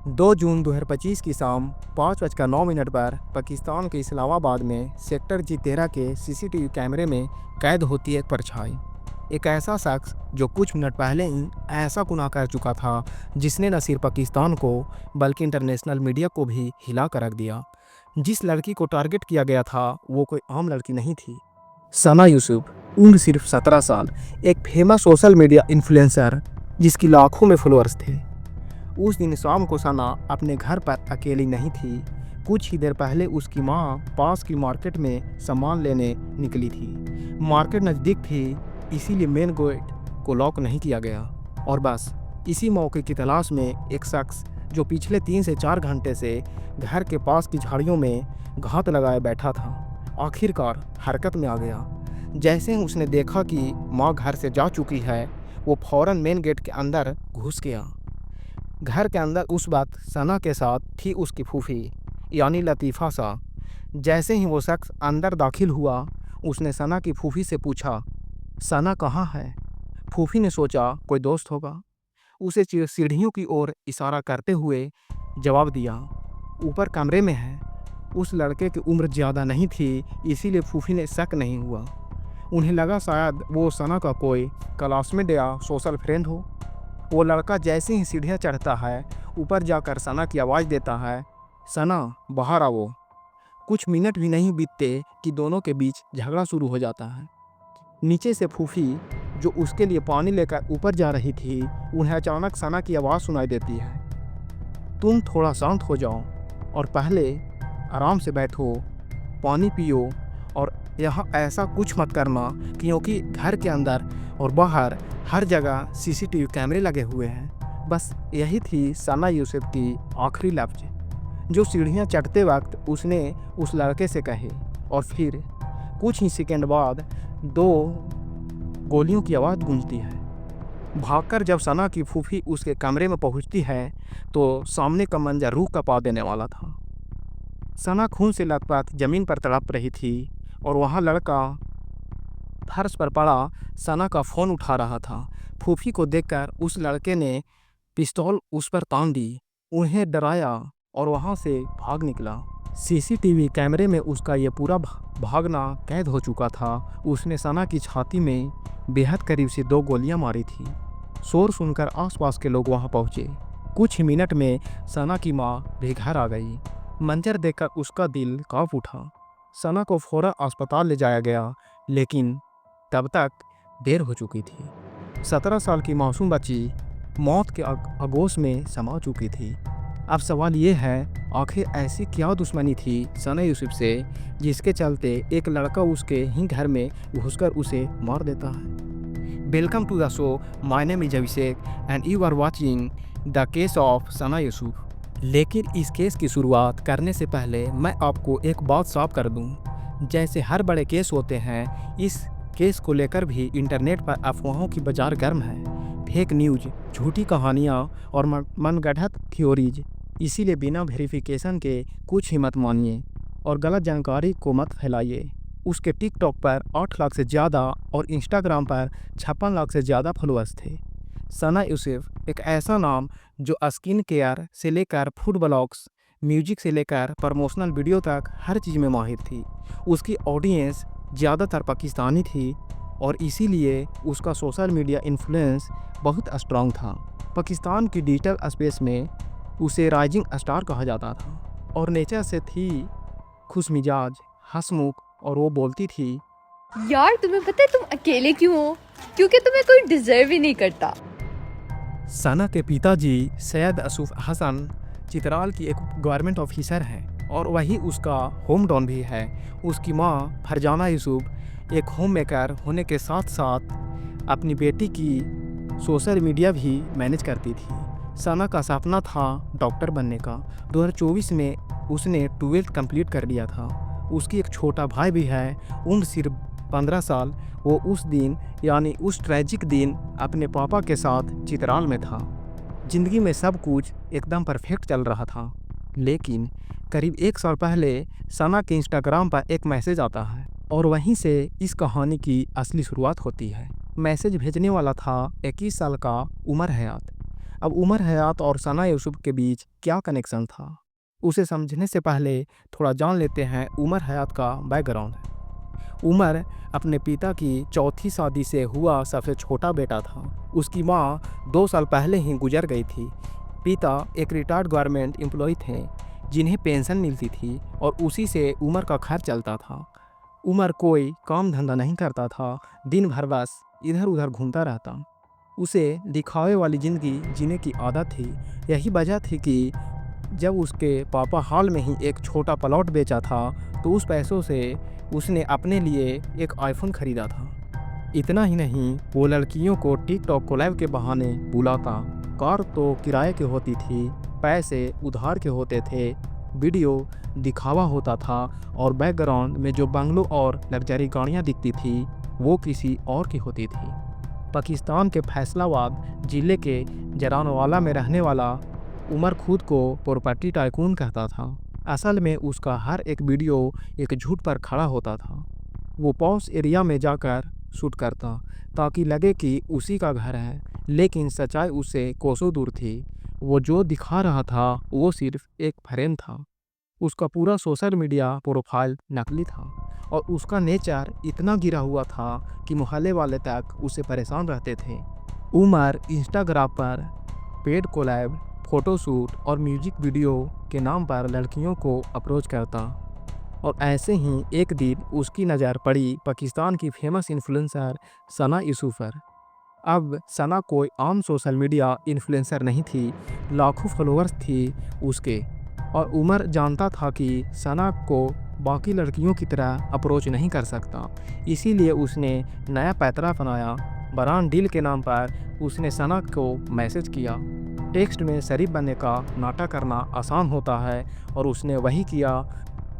2 जून 2025 की शाम 5:09 पर पाकिस्तान के इस्लामाबाद में सेक्टर G13 के सीसीटीवी कैमरे में कैद होती है एक परछाई। एक ऐसा शख्स जो कुछ मिनट पहले ही ऐसा गुनाह कर चुका था जिसने न सिर्फ पाकिस्तान को बल्कि इंटरनेशनल मीडिया को भी हिला कर रख दिया। जिस लड़की को टारगेट किया गया था वो कोई आम लड़की नहीं थी। सना यूसुफ, उम्र सिर्फ 17 साल, एक फेमस सोशल मीडिया इन्फ्लुएंसर जिसकी लाखों में फॉलोअर्स थे। उस दिन शाम को सना अपने घर पर अकेली नहीं थी। कुछ ही देर पहले उसकी माँ पास की मार्केट में सामान लेने निकली थी। मार्केट नज़दीक थी, इसीलिए मेन गेट को लॉक नहीं किया गया। और बस इसी मौके की तलाश में एक शख्स जो पिछले 3 से 4 घंटे से घर के पास की झाड़ियों में घात लगाए बैठा था, आखिरकार हरकत में आ गया। जैसे ही उसने देखा कि माँ घर से जा चुकी है, वो फौरन मेन गेट के अंदर घुस गया। घर के अंदर उस वक्त सना के साथ थी उसकी फूफी यानी लतीफ़ा सा। जैसे ही वो शख्स अंदर दाखिल हुआ, उसने सना की फूफी से पूछा, सना कहाँ है? फूफी ने सोचा कोई दोस्त होगा। उसे सीढ़ियों की ओर इशारा करते हुए जवाब दिया, ऊपर कमरे में है। उस लड़के की उम्र ज़्यादा नहीं थी, इसीलिए फूफी ने शक नहीं हुआ। उन्हें लगा शायद वो सना का कोई क्लासमेट या सोशल फ्रेंड हो। वो लड़का जैसे ही सीढ़ियाँ चढ़ता है, ऊपर जाकर सना की आवाज़ देता है, सना बाहर आओ। कुछ मिनट भी नहीं बीतते कि दोनों के बीच झगड़ा शुरू हो जाता है। नीचे से फूफी जो उसके लिए पानी लेकर ऊपर जा रही थी, उन्हें अचानक सना की आवाज़ सुनाई देती है, तुम थोड़ा शांत हो जाओ और पहले आराम से बैठो, पानी पियो और यहाँ ऐसा कुछ मत करना क्योंकि घर के अंदर और बाहर हर जगह सीसीटीवी कैमरे लगे हुए हैं। बस यही थी सना यूसुफ की आखिरी लफ्ज जो सीढ़ियाँ चढ़ते वक्त उसने उस लड़के से कहे। और फिर कुछ ही सेकंड बाद 2 गोलियों की आवाज़ गूंजती है। भागकर जब सना की फूफी उसके कमरे में पहुंचती है तो सामने का मंजर रूह कँपा देने वाला था। सना खून से लथपथ ज़मीन पर तड़प रही थी और वहाँ लड़का फर्श पर पड़ा सना का फ़ोन उठा रहा था। फूफी को देखकर उस लड़के ने पिस्तौल उस पर तान दी, उन्हें डराया और वहाँ से भाग निकला। सीसीटीवी कैमरे में उसका ये पूरा भागना कैद हो चुका था। उसने सना की छाती में बेहद करीब से 2 गोलियां मारी थी। शोर सुनकर आसपास के लोग वहाँ पहुँचे। कुछ ही मिनट में सना की माँ भी घर आ गई। मंजर देखकर उसका दिल काँप उठा। सना को फौरन अस्पताल ले जाया गया, लेकिन तब तक देर हो चुकी थी। 17 साल की मासूम बच्ची मौत के आगोश में समा चुकी थी। अब सवाल ये है, आखिर ऐसी क्या दुश्मनी थी सना यूसुफ से जिसके चलते एक लड़का उसके ही घर में घुसकर उसे मार देता है। Welcome to the show, my name is Abhishek and you are watching the case of Sana Yusuf. लेकिन इस केस की शुरुआत करने से पहले मैं आपको एक बात साफ कर दूं। जैसे हर बड़े केस होते हैं, इस केस को लेकर भी इंटरनेट पर अफवाहों की बाजार गर्म है। फेक न्यूज़, झूठी कहानियाँ और मनगढ़ंत थ्योरीज। इसीलिए बिना वेरिफिकेशन के कुछ ही मत मानिए और गलत जानकारी को मत फैलाइए। उसके टिकटॉक पर 8 लाख से ज़्यादा और इंस्टाग्राम पर 56 लाख से ज़्यादा फॉलोअर्स थे। सना यूसुफ एक ऐसा नाम जो स्किन केयर से लेकर फूड ब्लॉग्स, म्यूजिक से लेकर प्रमोशनल वीडियो तक हर चीज़ में माहिर थी। उसकी ऑडियंस ज़्यादातर पाकिस्तानी थी और इसीलिए उसका सोशल मीडिया इन्फ्लुएंस बहुत स्ट्रांग था। पाकिस्तान की डिजिटल स्पेस में उसे राइजिंग स्टार कहा जाता था और नेचर से थी खुश मिजाज, हंसमुख और वो बोलती थी, यार तुम्हें पता है तुम अकेले क्यों हो? क्योंकि तुम्हें कोई डिजर्व ही नहीं करता। सना के पिताजी सैयद असूफ हसन चित्राल की एक गवर्नमेंट ऑफिसर हैं और वही उसका होम टाउन भी है। उसकी माँ फरजाना यूसुफ एक होम मेकर होने के साथ साथ अपनी बेटी की सोशल मीडिया भी मैनेज करती थी। सना का सपना था डॉक्टर बनने का। 2024 में उसने 12th कंप्लीट कर लिया था। उसकी एक छोटा भाई भी है, उम्र सिर्फ 15 साल। वो उस दिन यानी उस ट्रैजिक दिन अपने पापा के साथ चित्राल में था। ज़िंदगी में सब कुछ एकदम परफेक्ट चल रहा था, लेकिन करीब 1 साल पहले सना के इंस्टाग्राम पर एक मैसेज आता है और वहीं से इस कहानी की असली शुरुआत होती है। मैसेज भेजने वाला था 21 साल का उमर हयात। अब उमर हयात और सना यूसुफ के बीच क्या कनेक्शन था, उसे समझने से पहले थोड़ा जान लेते हैं उमर हयात का बैकग्राउंड। उमर अपने पिता की चौथी शादी से हुआ सबसे छोटा बेटा था। उसकी माँ 2 साल पहले ही गुजर गई थी। पिता एक रिटायर्ड गवर्नमेंट एम्प्लॉय थे जिन्हें पेंशन मिलती थी और उसी से उमर का खर्च चलता था। उमर कोई काम धंधा नहीं करता था, दिन भर बस इधर उधर घूमता रहता। उसे दिखावे वाली ज़िंदगी जीने की आदत थी। यही वजह थी कि जब उसके पापा हाल में ही एक छोटा प्लॉट बेचा था तो उस पैसों से उसने अपने लिए एक आईफोन खरीदा था। इतना ही नहीं, वो लड़कियों को टिकटॉक कोलैब के बहाने बुलाता। कार तो किराए की होती थी, पैसे उधार के होते थे, वीडियो दिखावा होता था और बैकग्राउंड में जो बंगलों और लग्जरी गाड़ियाँ दिखती थी वो किसी और की होती थी। पाकिस्तान के फैसलाबाद ज़िले के जरानवाला में रहने वाला उमर खुद को प्रॉपर्टी टाइकून कहता था। असल में उसका हर एक वीडियो एक झूठ पर खड़ा होता था। वो पॉश एरिया में जाकर शूट करता ताकि लगे कि उसी का घर है, लेकिन सच्चाई उससे कोसों दूर थी। वो जो दिखा रहा था वो सिर्फ एक फ्रेम था। उसका पूरा सोशल मीडिया प्रोफाइल नकली था और उसका नेचर इतना गिरा हुआ था कि मोहल्ले वाले तक उसे परेशान रहते थे। उमर इंस्टाग्राम पर पेड कोलैब, फ़ोटोशूट और म्यूजिक वीडियो के नाम पर लड़कियों को अप्रोच करता और ऐसे ही एक दिन उसकी नज़र पड़ी पाकिस्तान की फेमस इन्फ्लुएंसर सना यूसुफ पर। अब सना कोई आम सोशल मीडिया इन्फ्लुएंसर नहीं थी, लाखों फॉलोअर्स थी उसके। और उमर जानता था कि सना को बाकी लड़कियों की तरह अप्रोच नहीं कर सकता, इसीलिए उसने नया पैतरा बनाया। ब्रांड डील के नाम पर उसने सना को मैसेज किया। टेक्स्ट में शरीफ बनने का नाटक करना आसान होता है और उसने वही किया।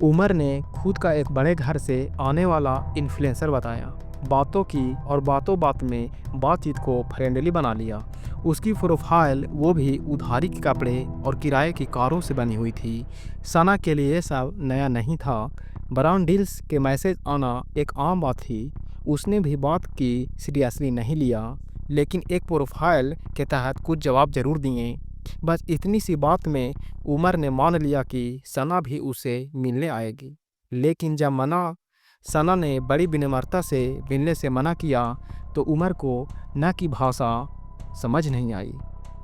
उमर ने खुद का एक बड़े घर से आने वाला इन्फ्लुएंसर बताया, बातों की और बातों बात में बातचीत को फ्रेंडली बना लिया। उसकी प्रोफाइल वो भी उधारी के कपड़े और किराए की कारों से बनी हुई थी। सना के लिए सब नया नहीं था। ब्रांड डील्स के मैसेज आना एक आम बात थी। उसने भी बात की सीरियसली नहीं लिया, लेकिन एक प्रोफाइल के तहत कुछ जवाब ज़रूर दिए। बस इतनी सी बात में उमर ने मान लिया कि सना भी उसे मिलने आएगी। लेकिन जब सना ने बड़ी विनम्रता से मिलने से मना किया तो उमर को न की भाषा समझ नहीं आई।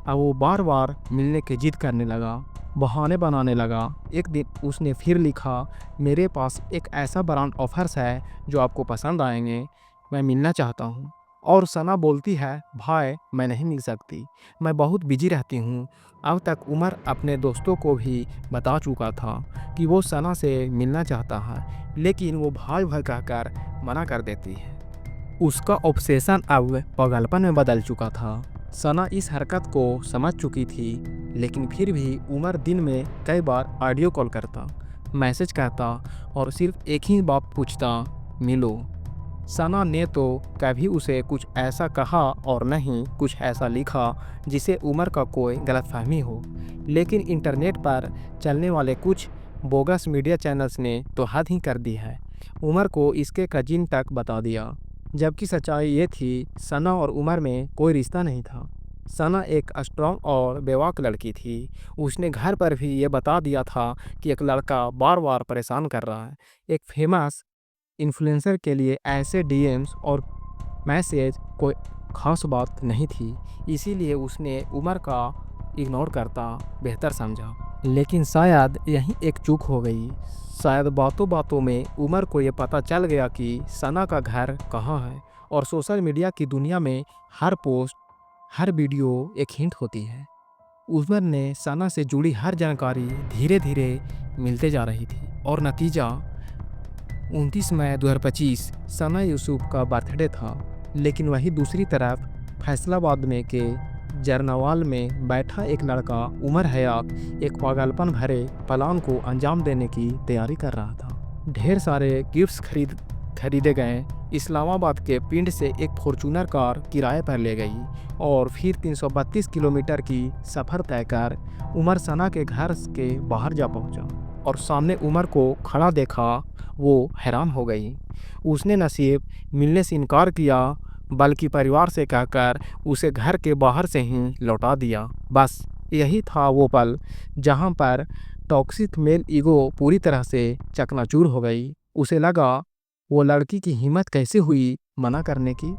अब वो बार बार मिलने की जिद करने लगा, बहाने बनाने लगा। एक दिन उसने फिर लिखा, मेरे पास एक ऐसा ब्रांड ऑफर्स है जो आपको पसंद आएंगे, मैं मिलना चाहता हूँ। और सना बोलती है, भाई मैं नहीं मिल सकती, मैं बहुत बिजी रहती हूँ। अब तक उमर अपने दोस्तों को भी बता चुका था कि वो सना से मिलना चाहता है, लेकिन वो भाई भाई कहकर मना कर देती है। उसका ऑब्सेशन अब पागलपन में बदल चुका था। सना इस हरकत को समझ चुकी थी, लेकिन फिर भी उमर दिन में कई बार ऑडियो कॉल करता, मैसेज करता और सिर्फ एक ही बात पूछता, मिलो। सना ने तो कभी उसे कुछ ऐसा कहा और नहीं कुछ ऐसा लिखा जिसे उमर का कोई गलतफहमी हो, लेकिन इंटरनेट पर चलने वाले कुछ बोगस मीडिया चैनल्स ने तो हद ही कर दी है। उमर को इसके कजिन तक बता दिया, जबकि सच्चाई ये थी सना और उमर में कोई रिश्ता नहीं था। सना एक स्ट्रॉन्ग और बेबाक लड़की थी। उसने घर पर भी ये बता दिया था कि एक लड़का बार बार परेशान कर रहा है। एक फेमस इन्फ्लुएंसर के लिए ऐसे डीएम्स और मैसेज कोई खास बात नहीं थी, इसीलिए उसने उमर का इग्नोर करता बेहतर समझा। लेकिन शायद यही एक चूक हो गई। शायद बातों बातों में उमर को ये पता चल गया कि सना का घर कहाँ है और सोशल मीडिया की दुनिया में हर पोस्ट, हर वीडियो एक हिंट होती है। उमर ने सना से जुड़ी हर जानकारी धीरे धीरे मिलते जा रही थी और नतीजा 29 मई 2025 सना यूसुफ का बर्थडे था। लेकिन वही दूसरी तरफ फैसलाबाद में के जरनवाल में बैठा एक लड़का उमर हयात एक पागलपन भरे प्लान को अंजाम देने की तैयारी कर रहा था। ढेर सारे गिफ्ट्स खरीदे गए। इस्लामाबाद के पिंड से एक फॉर्च्यूनर कार किराए पर ले गई और फिर 332 किलोमीटर की सफ़र तय कर उमर सना के घर के बाहर जा पहुंचा और सामने उमर को खड़ा देखा। वो हैरान हो गई। उसने नसीब मिलने से इनकार किया। बल्कि परिवार से कहकर उसे घर के बाहर से ही लौटा दिया। बस यही था वो पल जहाँ पर टॉक्सिक मेल ईगो पूरी तरह से चकनाचूर हो गई। उसे लगा वो लड़की की हिम्मत कैसे हुई मना करने की,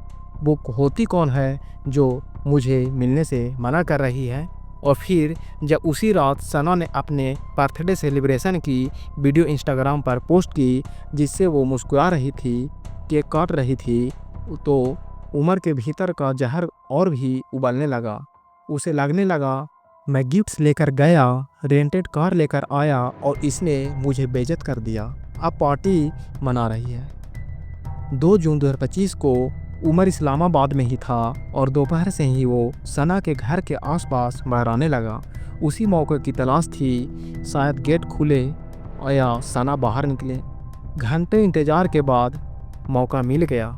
वो होती कौन है जो मुझे मिलने से मना कर रही है। और फिर जब उसी रात सना ने अपने बर्थडे सेलिब्रेशन की वीडियो इंस्टाग्राम पर पोस्ट की जिससे वो मुस्कुरा रही थी, केक काट रही थी, तो उमर के भीतर का जहर और भी उबलने लगा। उसे लगने लगा मैं गिफ्ट्स लेकर गया, रेंटेड कार लेकर आया और इसने मुझे बेइज्जत कर दिया। अब पार्टी मना रही है। 2 जून 2025 को उमर इस्लामाबाद में ही था और दोपहर से ही वो सना के घर के आसपास बहराने लगा। उसी मौके की तलाश थी, शायद गेट खुले या सना बाहर निकले। घंटे इंतजार के बाद मौका मिल गया।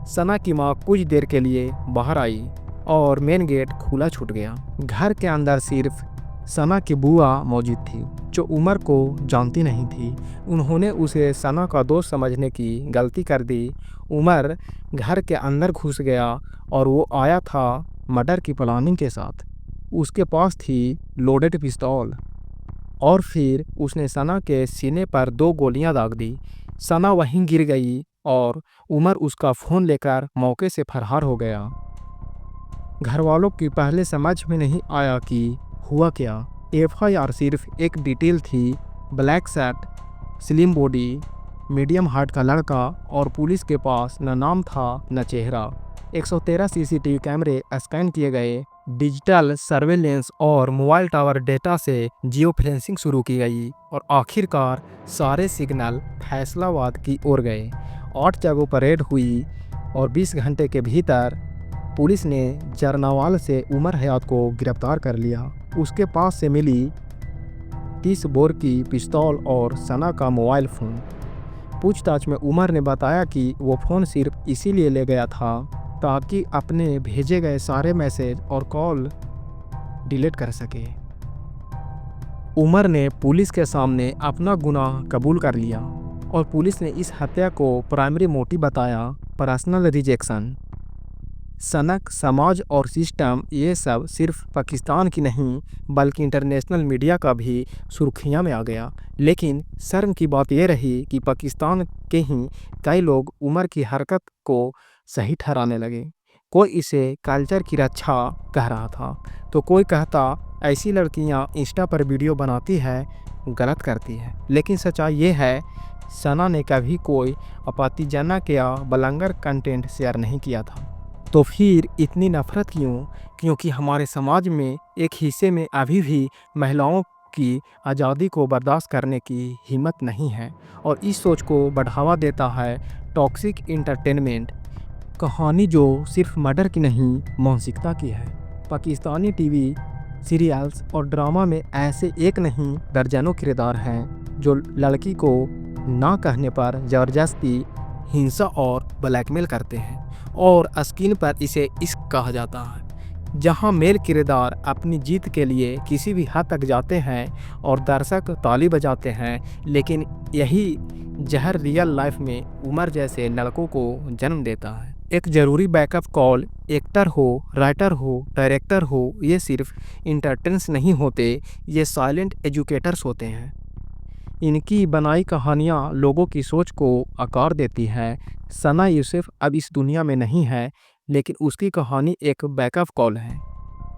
सना की माँ कुछ देर के लिए बाहर आई और मेन गेट खुला छूट गया। घर के अंदर सिर्फ सना की बुआ मौजूद थी जो उमर को जानती नहीं थी। उन्होंने उसे सना का दोस्त समझने की गलती कर दी। उमर घर के अंदर घुस गया और वो आया था मर्डर की प्लानिंग के साथ। उसके पास थी लोडेड पिस्तौल और फिर उसने सना के सीने पर 2 गोलियां दाग दी। सना वहीं गिर गई और उमर उसका फ़ोन लेकर मौके से फरार हो गया। घरवालों की पहले समझ में नहीं आया कि हुआ क्या। एफआईआर सिर्फ एक डिटेल थी, black shirt, slim body, medium height का लड़का और पुलिस के पास न नाम था न चेहरा। 113 सीसीटीवी कैमरे स्कैन किए गए, डिजिटल सर्वेलेंस और मोबाइल टावर डेटा से जियो फेंसिंग शुरू की गई और आखिरकार सारे सिग्नल फैसलाबाद की ओर गए। 8 जगहों पर रेड हुई और 20 घंटे के भीतर पुलिस ने जरनावाल से उमर हयात को गिरफ्तार कर लिया। उसके पास से मिली 30 बोर की पिस्तौल और सना का मोबाइल फ़ोन। पूछताछ में उमर ने बताया कि वो फ़ोन सिर्फ इसीलिए ले गया था ताकि अपने भेजे गए सारे मैसेज और कॉल डिलीट कर सके। उमर ने पुलिस के सामने अपना गुनाह कबूल कर लिया और पुलिस ने इस हत्या को प्राइमरी मोटिव बताया, पर्सनल रिजेक्शन। सनक, समाज और सिस्टम ये सब सिर्फ पाकिस्तान की नहीं बल्कि इंटरनेशनल मीडिया का भी सुर्खियां में आ गया। लेकिन शर्म की बात यह रही कि पाकिस्तान के ही कई लोग उमर की हरकत को सही ठहराने लगे। कोई इसे कल्चर की रक्षा कह रहा था तो कोई कहता ऐसी लड़कियां इंस्टा पर वीडियो बनाती है, गलत करती है। लेकिन सच्चाई ये है सना ने कभी कोई आपत्तिजनक या बलंगर कंटेंट शेयर नहीं किया था। तो फिर इतनी नफरत क्यों? क्योंकि हमारे समाज में एक हिस्से में अभी भी महिलाओं की आज़ादी को बर्दाश्त करने की हिम्मत नहीं है और इस सोच को बढ़ावा देता है टॉक्सिक एंटरटेनमेंट। कहानी जो सिर्फ मर्डर की नहीं मानसिकता की है। पाकिस्तानी टीवी सीरियल्स और ड्रामा में ऐसे एक नहीं दर्जनों किरदार हैं जो लड़की को ना कहने पर ज़बरदस्ती हिंसा और ब्लैकमेल करते हैं और स्क्रीन पर इसे इश्क कहा जाता है। जहां मेल किरदार अपनी जीत के लिए किसी भी हद तक जाते हैं और दर्शक ताली बजाते हैं, लेकिन यही जहर रियल लाइफ में उमर जैसे लड़कों को जन्म देता है। एक ज़रूरी बैकअप कॉल, एक्टर हो, राइटर हो, डायरेक्टर हो, ये सिर्फ इंटरटेन्स नहीं होते, ये साइलेंट एजुकेटर्स होते हैं। इनकी बनाई कहानियाँ लोगों की सोच को आकार देती हैं। सना यूसुफ अब इस दुनिया में नहीं है, लेकिन उसकी कहानी एक बैकअप कॉल है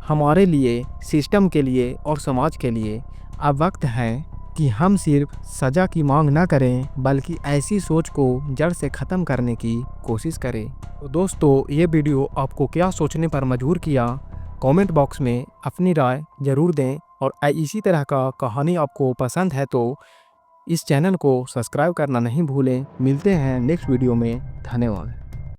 हमारे लिए, सिस्टम के लिए और समाज के लिए। अब वक्त है कि हम सिर्फ सज़ा की मांग न करें बल्कि ऐसी सोच को जड़ से ख़त्म करने की कोशिश करें। तो दोस्तों, ये वीडियो आपको क्या सोचने पर मजबूर किया? कमेंट बॉक्स में अपनी राय ज़रूर दें और इसी तरह का कहानी आपको पसंद है तो इस चैनल को सब्सक्राइब करना नहीं भूलें। मिलते हैं नेक्स्ट वीडियो में। धन्यवाद।